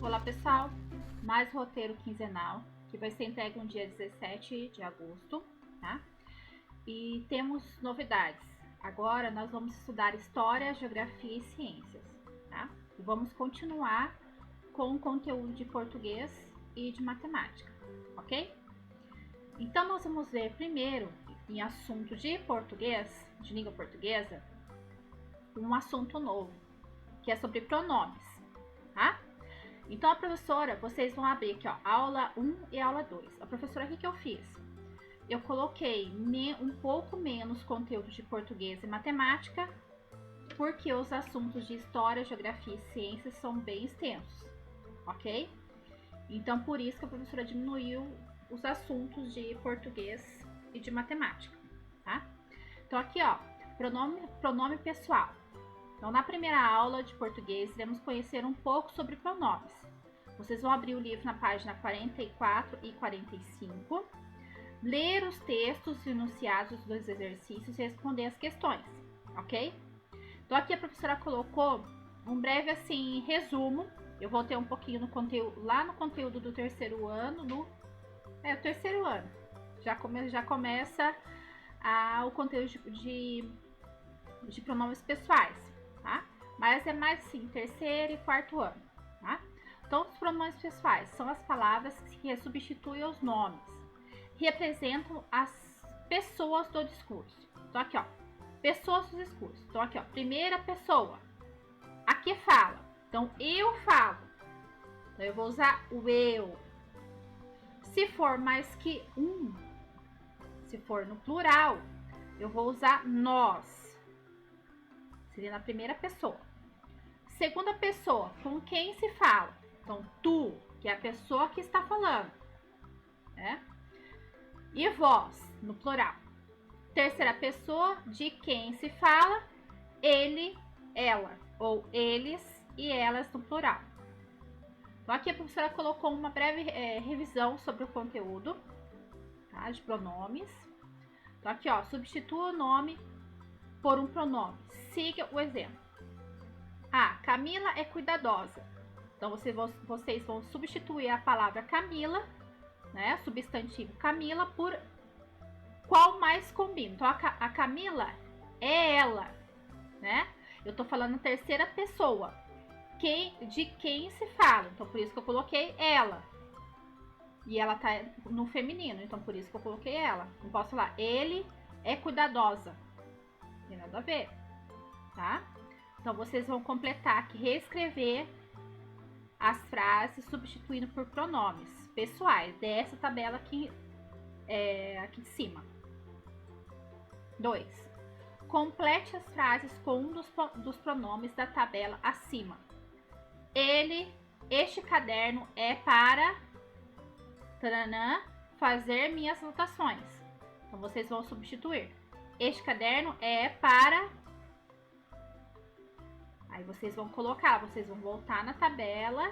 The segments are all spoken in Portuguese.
Olá pessoal, mais roteiro quinzenal, que vai ser entregue no dia 17 de agosto, tá? E temos novidades. Agora nós vamos estudar História, Geografia e Ciências, tá? E vamos continuar com o conteúdo de português e de matemática, ok? Então nós vamos ver primeiro, em assunto de português, de língua portuguesa, um assunto novo, que é sobre pronomes, tá? Então a professora, vocês vão abrir aqui, ó, aula 1 e aula 2. A professora, o que eu fiz? Eu coloquei um pouco menos conteúdo de português e matemática, porque os assuntos de história, geografia e ciências são bem extensos, ok? Então por isso que a professora diminuiu os assuntos de português e de matemática, tá? Então aqui, ó, pronome pessoal. Então, na primeira aula de português, iremos conhecer um pouco sobre pronomes. Vocês vão abrir o livro na página 44 e 45, ler os textos enunciados dos exercícios e responder as questões, ok? Então, aqui a professora colocou um breve, assim, resumo. Eu vou ter um pouquinho no conteúdo, lá no conteúdo do terceiro ano, o terceiro ano. Já começa o conteúdo de pronomes pessoais. Tá? Mas é mais assim, terceiro e quarto ano, tá? Então, os pronomes pessoais são as palavras que substituem os nomes, representam as pessoas do discurso. Então, aqui, ó, pessoas do discurso. Então, aqui, ó, primeira pessoa. Aqui fala. Então, eu falo. Então, eu vou usar o eu. Se for mais que um, se for no plural, eu vou usar nós. Seria na primeira pessoa. Segunda pessoa, com quem se fala. Então, tu, que é a pessoa que está falando, né? E vós, no plural. Terceira pessoa, de quem se fala, ele, ela. Ou eles e elas, no plural. Então, aqui a professora colocou uma breve revisão sobre o conteúdo, tá, de pronomes. Então, aqui, ó, substitua o nome por um pronome. Siga o exemplo. Camila é cuidadosa. Então, vocês vão substituir a palavra Camila, né, substantivo Camila, por qual mais combina. Então, a Camila é ela, né? Eu tô falando terceira pessoa. De quem se fala. Então, por isso que eu coloquei ela. E ela tá no feminino, então por isso que eu coloquei ela. Não posso falar, ele é cuidadosa. Tem nada a ver, tá? Então, vocês vão completar aqui, reescrever as frases substituindo por pronomes pessoais dessa tabela aqui, aqui de cima. 2. Complete as frases com um dos pronomes da tabela acima. Este caderno é para taranã, fazer minhas anotações. Então, vocês vão substituir. Este caderno é para... Aí vocês vão colocar, vocês vão voltar na tabela,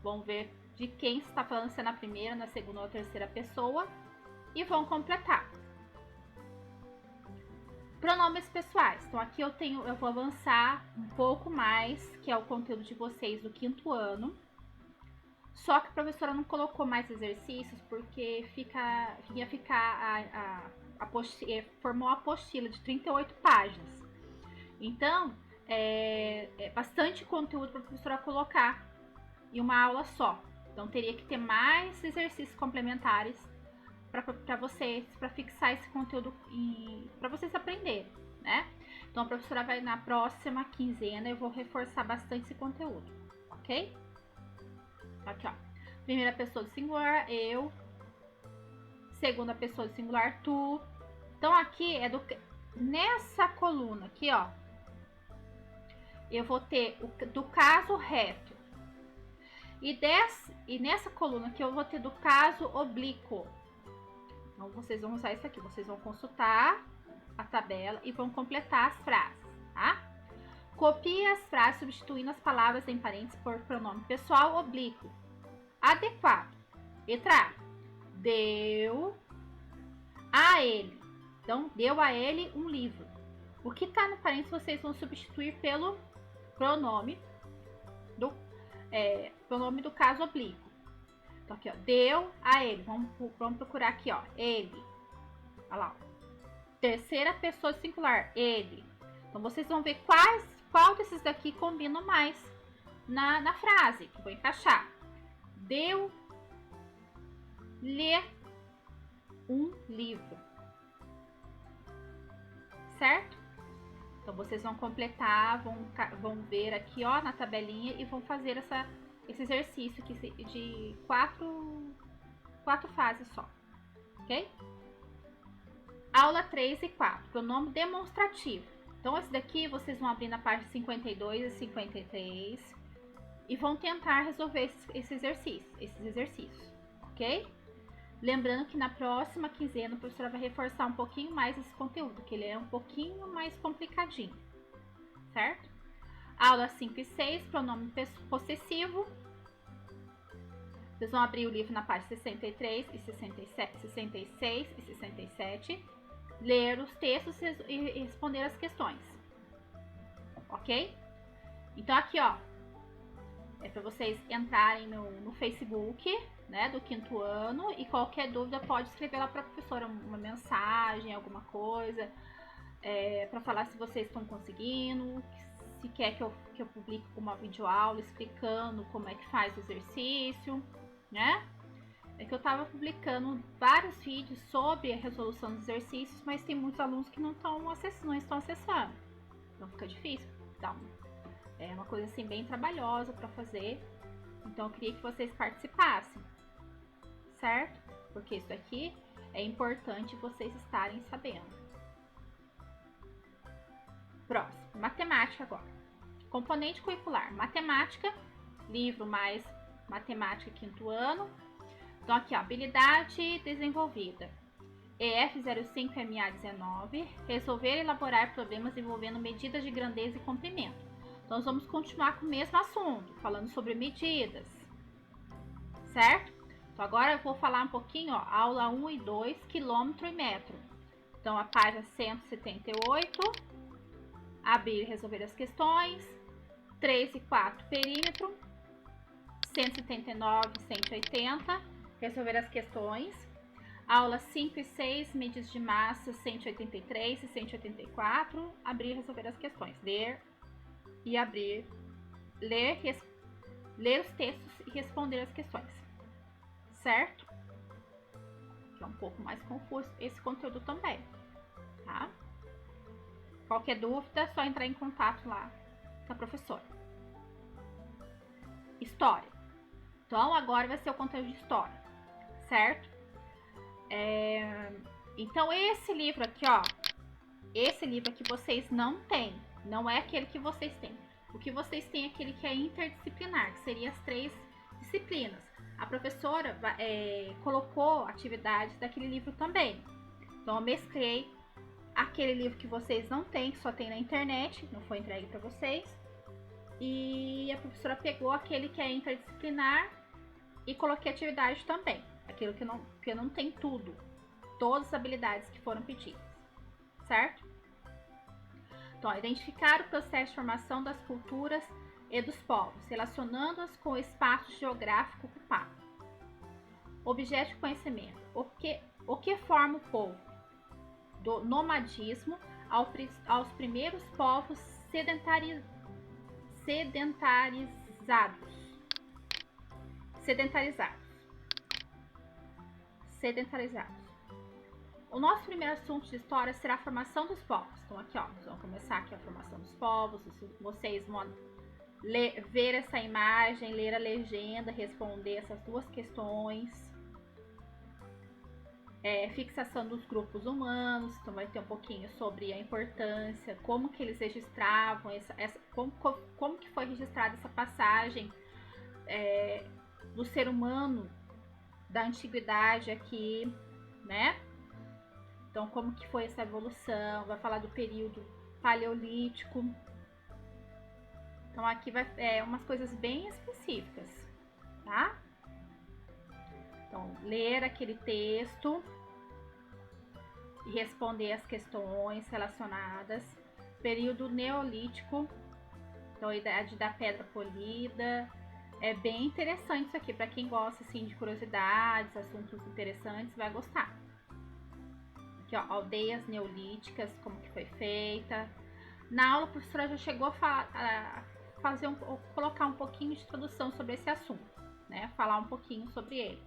vão ver de quem você está falando, se é na primeira, na segunda ou terceira pessoa, e vão completar. Pronomes pessoais. Então, aqui eu vou avançar um pouco mais, que é o conteúdo de vocês do quinto ano. Só que a professora não colocou mais exercícios, porque ia ficar formou uma apostila de 38 páginas. Então, é bastante conteúdo para a professora colocar em uma aula só. Então, teria que ter mais exercícios complementares para vocês, para fixar esse conteúdo para vocês aprenderem, né? Então, a professora vai na próxima quinzena, eu vou reforçar bastante esse conteúdo, ok? Aqui, ó. Primeira pessoa do singular, eu. Segunda pessoa do singular, tu. Então, aqui nessa coluna aqui, ó, eu vou ter do caso reto. E nessa coluna aqui eu vou ter do caso oblíquo. Então, vocês vão usar isso aqui. Vocês vão consultar a tabela e vão completar as frases, tá? Copie as frases substituindo as palavras em parênteses por pronome pessoal oblíquo. Adequado. Letra A. Deu a ele. Então, deu a ele um livro. O que está no parênteses vocês vão substituir pelo pronome pronome do caso oblíquo. Então aqui, ó, deu a ele. Vamos procurar aqui, ó, ele. Olha lá, ó. Terceira pessoa singular, ele. Então vocês vão ver qual desses daqui combina mais na frase, que vou encaixar. Deu-lhe um livro. Certo? Então vocês vão completar, vão ver aqui, ó, na tabelinha e vão fazer esse exercício aqui de quatro fases só. Ok? Aula 3 e 4, pronome demonstrativo. Então, esse daqui vocês vão abrir na página 52 e 53 e vão tentar resolver esses exercícios, ok? Lembrando que na próxima quinzena a professora vai reforçar um pouquinho mais esse conteúdo, que ele é um pouquinho mais complicadinho, certo? Aula 5 e 6, pronome possessivo. Vocês vão abrir o livro na página 63 e 67, 66 e 67. Ler os textos e responder as questões. Ok? Então aqui, ó, é para vocês entrarem no Facebook, né, do 5º ano, e qualquer dúvida pode escrever lá para a professora uma mensagem, alguma coisa, para falar se vocês estão conseguindo, se quer que eu publique uma videoaula explicando como é que faz o exercício, né? É que eu estava publicando vários vídeos sobre a resolução dos exercícios, mas tem muitos alunos que não estão acessando. Então fica difícil. Então, é uma coisa assim bem trabalhosa para fazer. Então eu queria que vocês participassem, certo? Porque isso aqui é importante vocês estarem sabendo. Próximo, matemática agora. Componente curricular, matemática, livro mais matemática 5º ano. Então aqui, ó, habilidade desenvolvida. EF05MA19, resolver e elaborar problemas envolvendo medidas de grandeza e comprimento. Então nós vamos continuar com o mesmo assunto, falando sobre medidas, certo? Então agora eu vou falar um pouquinho, ó, aula 1 e 2, quilômetro e metro. Então a página 178, abrir e resolver as questões. 3 e 4, perímetro. 179 e 180, resolver as questões. Aula 5 e 6, medidas de massa, 183 e 184, abrir e resolver as questões. Ler e abrir, ler os textos e responder as questões, certo? Que é um pouco mais confuso esse conteúdo também, tá? Qualquer dúvida é só entrar em contato lá com a professora. História. Então agora vai ser o conteúdo de história, certo? Então esse livro aqui, ó, esse livro aqui vocês não têm, não é aquele que vocês têm. O que vocês têm é aquele que é interdisciplinar, que seria as 3 disciplinas. A professora colocou atividades daquele livro também. Então eu mesclei aquele livro que vocês não têm, que só tem na internet, não foi entregue para vocês. E a professora pegou aquele que é interdisciplinar e coloquei atividade também. Aquilo que não tem tudo, todas as habilidades que foram pedidas, certo? Então, identificar o processo de formação das culturas e dos povos, relacionando-as com o espaço geográfico ocupado. Objeto de conhecimento. O que forma o povo? Do nomadismo aos primeiros povos sedentarizados. O nosso primeiro assunto de história será a formação dos povos. Então aqui, ó, nós vamos começar aqui a formação dos povos. Vocês vão ver essa imagem, ler a legenda, responder essas 2 questões. Fixação dos grupos humanos. Então vai ter um pouquinho sobre a importância, como que eles registravam, como que foi registrada essa passagem do ser humano da antiguidade aqui, né? Então, como que foi essa evolução? Vai falar do período paleolítico. Então, aqui vai umas coisas bem específicas, tá? Então, ler aquele texto e responder as questões relacionadas. Período neolítico, então a idade da pedra polida, É bem interessante isso aqui, para quem gosta assim de curiosidades, assuntos interessantes, vai gostar. Aqui, ó, aldeias neolíticas, como que foi feita. Na aula a professora já chegou a colocar um pouquinho de introdução sobre esse assunto, né? Falar um pouquinho sobre ele.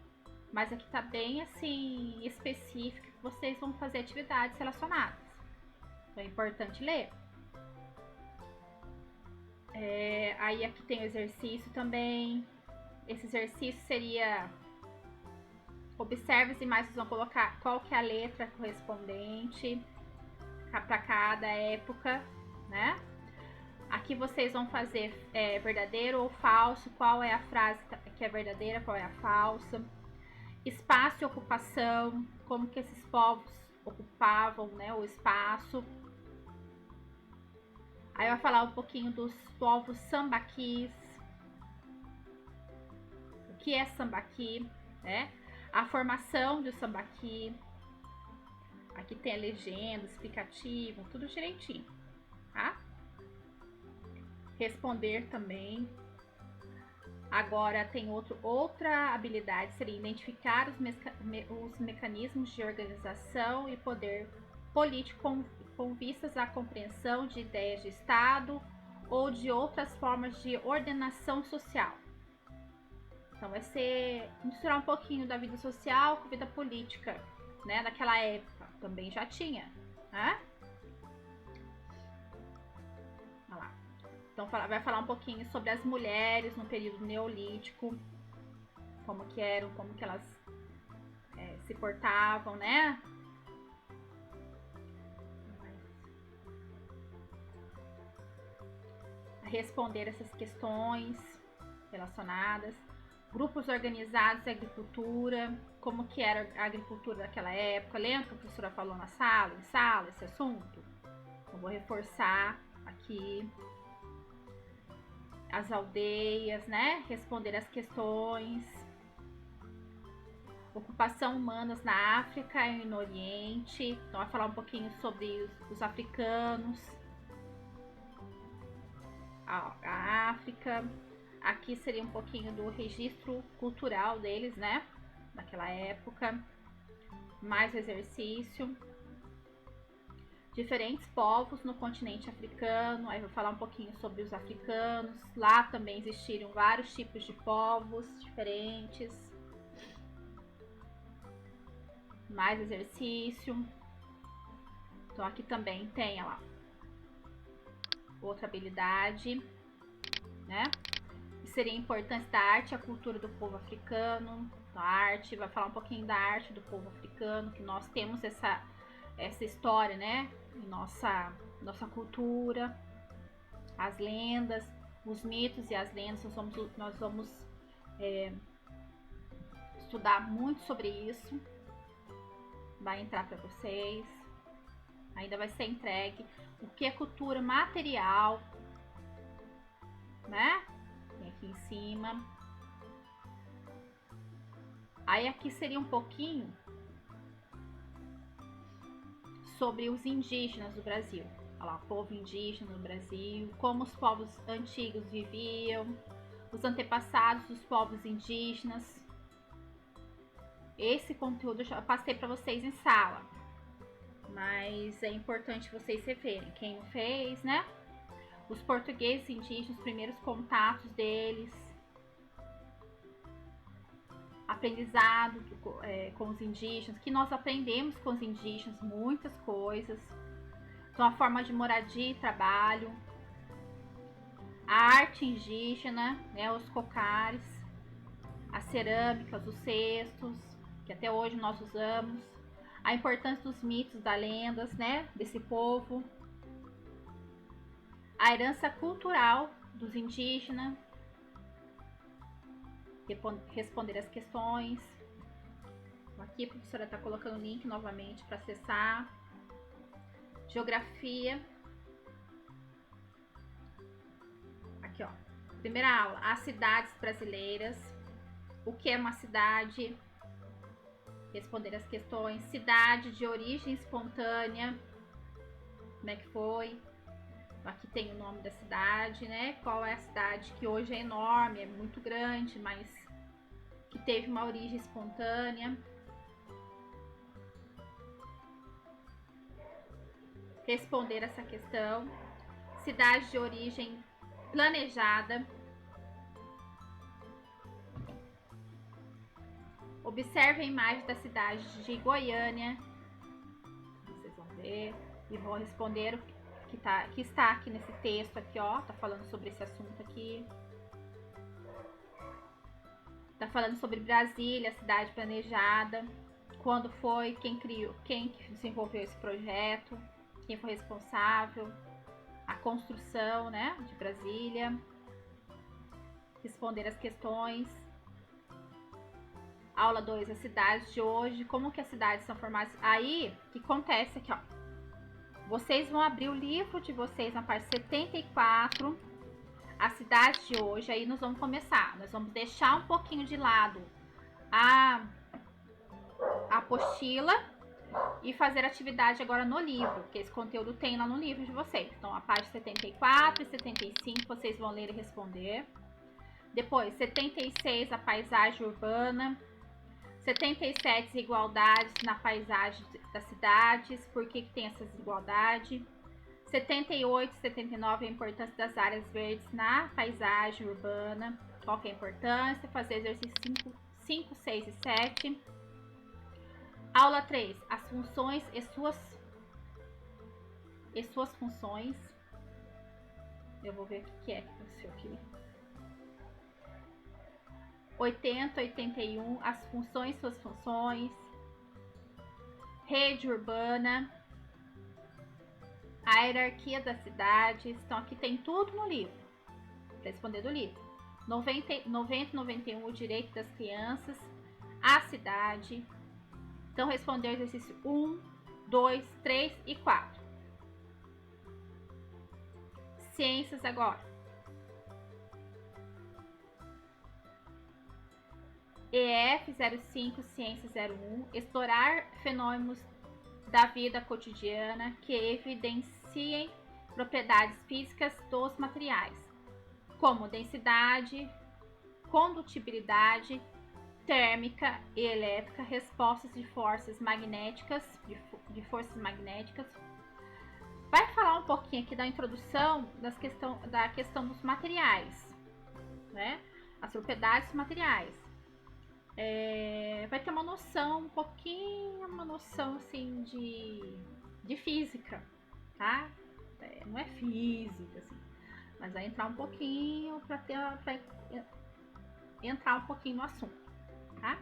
Mas aqui tá bem assim específico, vocês vão fazer atividades relacionadas. Então é importante ler. Aí aqui tem o exercício também. Esse exercício seria: observe as imagens, vão colocar qual que é a letra correspondente para cada época, né? Aqui vocês vão fazer verdadeiro ou falso, qual é a frase que é verdadeira, qual é a falsa. Espaço e ocupação, como que esses povos ocupavam, né, o espaço. Aí vai falar um pouquinho dos povos sambaquis. O que é sambaqui, né? A formação de sambaqui. Aqui tem a legenda, explicativo, tudo direitinho, tá? Responder também. Agora tem outra habilidade, seria identificar os mecanismos de organização e poder político com vistas à compreensão de ideias de Estado ou de outras formas de ordenação social. Então vai ser misturar um pouquinho da vida social com a vida política, né? Naquela época também já tinha, né? Olha lá. Então vai falar um pouquinho sobre as mulheres no período neolítico, como que eram, como que elas se portavam, né? A responder essas questões relacionadas. Grupos organizados de agricultura, como que era a agricultura daquela época. Lembra que a professora falou em sala, esse assunto? Eu vou reforçar aqui. As aldeias, né? Responder as questões. Ocupação humanas na África e no Oriente. Então vai falar um pouquinho sobre os africanos. A África. Aqui seria um pouquinho do registro cultural deles, né? Naquela época. Mais exercício. Diferentes povos no continente africano. Aí vou falar um pouquinho sobre os africanos. Lá também existiram vários tipos de povos diferentes. Mais exercício. Então aqui também tem, ó lá, outra habilidade, né? E seria importante da arte e a cultura do povo africano. Então, a arte, vai falar um pouquinho da arte do povo africano, que nós temos essa história, né? Em nossa cultura, as lendas, os mitos e as lendas. Nós vamos estudar muito sobre isso. Vai entrar para vocês. Ainda vai ser entregue o que é cultura material, né? Tem aqui em cima. Aí aqui seria um pouquinho sobre os indígenas do Brasil. Olha lá, povo indígena no Brasil, como os povos antigos viviam, os antepassados dos povos indígenas. Esse conteúdo eu já passei para vocês em sala, mas é importante vocês reverem. Quem não fez, né? Os portugueses indígenas, os primeiros contatos deles, aprendizado com os indígenas, que nós aprendemos com os indígenas muitas coisas. Então, a forma de moradia e trabalho, a arte indígena, né, os cocares, as cerâmicas, os cestos, que até hoje nós usamos, a importância dos mitos, das lendas, né, desse povo, a herança cultural dos indígenas, responder as questões. Aqui a professora está colocando o link novamente para acessar. Geografia. Aqui, ó. Primeira aula, as cidades brasileiras. O que é uma cidade? Responder as questões. Cidade de origem espontânea. Como é que foi? Aqui tem o nome da cidade, né? Qual é a cidade que hoje é enorme, é muito grande, mas que teve uma origem espontânea. Responder essa questão. Cidade de origem planejada. Observe a imagem da cidade de Goiânia. Vocês vão ver e vão responder o que está aqui nesse texto aqui, ó. Tá falando sobre esse assunto aqui. Tá falando sobre Brasília, cidade planejada. Quando foi, quem criou, quem desenvolveu esse projeto, quem foi responsável, a construção, né, de Brasília. Responder as questões. Aula 2, as cidades de hoje, como que as cidades são formadas. Aí, o que acontece aqui, ó. Vocês vão abrir o livro de vocês na parte 74, a cidade de hoje. Aí nós vamos começar. Nós vamos deixar um pouquinho de lado a apostila e fazer atividade agora no livro, que esse conteúdo tem lá no livro de vocês. Então, a parte 74 e 75 vocês vão ler e responder. Depois, 76, a paisagem urbana. 77, desigualdades na paisagem das cidades, por que tem essa desigualdade. 78, 79, a importância das áreas verdes na paisagem urbana, qual que é a importância, fazer exercício 5, 6 e 7. Aula 3, as funções e suas funções. Eu vou ver o que é o seu aqui. 80, 81, as funções, suas funções. Rede urbana. A hierarquia das cidades. Então, aqui tem tudo no livro. Para responder do livro. 90, 91, o direito das crianças. A cidade. Então, responder o exercício 1, 2, 3 e 4. Ciências agora. EF 05, Ciência 01, explorar fenômenos da vida cotidiana que evidenciem propriedades físicas dos materiais, como densidade, condutibilidade, térmica e elétrica, respostas de forças magnéticas, de forças magnéticas. Vai falar um pouquinho aqui da introdução da questão dos materiais, né? As propriedades dos materiais. Vai ter uma noção, um pouquinho, uma noção assim de física, tá? Não é física, assim, mas vai entrar um pouquinho para entrar um pouquinho no assunto, tá?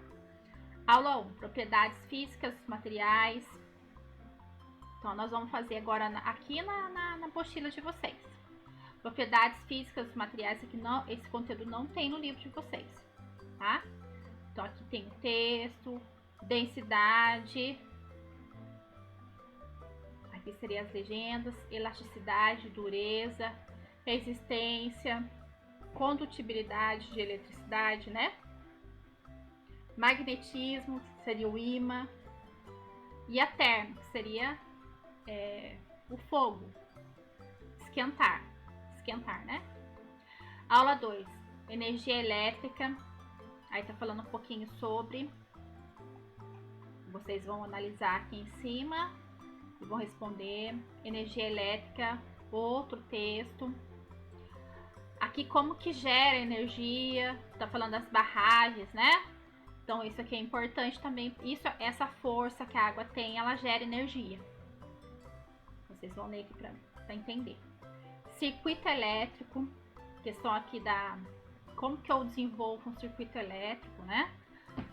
Aula 1, propriedades físicas dos materiais. Então, nós vamos fazer agora aqui na apostila de vocês. Propriedades físicas dos materiais, aqui não, esse conteúdo não tem no livro de vocês, tá? Então, aqui tem o texto, densidade, aqui seriam as legendas, elasticidade, dureza, resistência, condutibilidade de eletricidade, né? Magnetismo, que seria o ímã, e a térmica, que seria o fogo, esquentar, né? Aula 2, energia elétrica. Aí tá falando um pouquinho sobre. Vocês vão analisar aqui em cima e vão responder. Energia elétrica, outro texto. Aqui como que gera energia. Tá falando das barragens, né? Então isso aqui é importante também. Essa força que a água tem, ela gera energia. Vocês vão ler aqui para entender. Circuito elétrico. Questão aqui da... como que eu desenvolvo um circuito elétrico, né?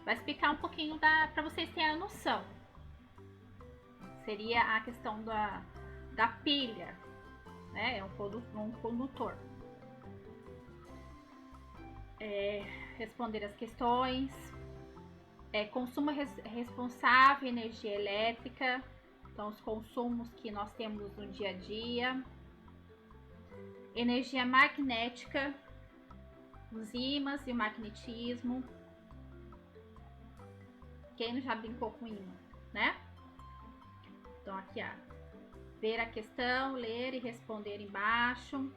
Vai explicar um pouquinho para vocês terem a noção. Seria a questão da pilha, né? É um condutor. Responder as questões. Consumo responsável, energia elétrica. Então, os consumos que nós temos no dia a dia. Energia magnética. Os ímãs e o magnetismo. Quem já brincou com ímã, né? Então aqui ver a questão, ler e responder embaixo.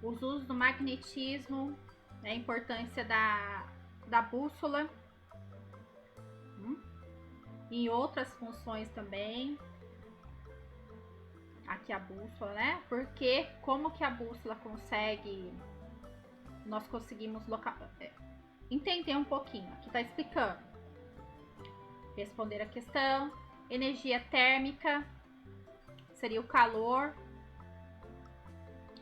Os usos do magnetismo, a importância da bússola, em outras funções também. Aqui a bússola, né? Porque como que a bússola consegue, nós conseguimos entender um pouquinho. Aqui tá explicando. Responder a questão. Energia térmica seria o calor.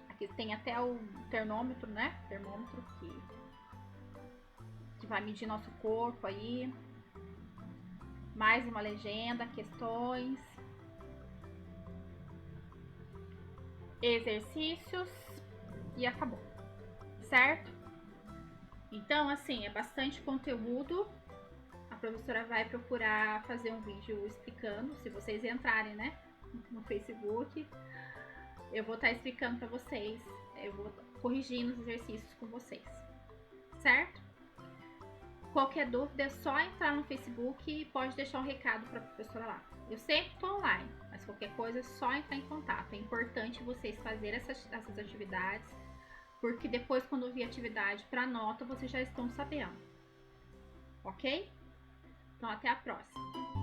Aqui tem até o termômetro, né? Termômetro que vai medir nosso corpo aí. Mais uma legenda, questões, exercícios e acabou, certo? Então, assim, é bastante conteúdo. A professora vai procurar fazer um vídeo explicando, se vocês entrarem, né, no Facebook, eu vou estar explicando para vocês, eu vou corrigindo os exercícios com vocês, certo? Qualquer dúvida é só entrar no Facebook e pode deixar um recado para a professora lá. Eu sempre estou online, mas qualquer coisa é só entrar em contato. É importante vocês fazerem essas atividades, porque depois, quando vir atividade para nota, vocês já estão sabendo. Ok? Então, até a próxima.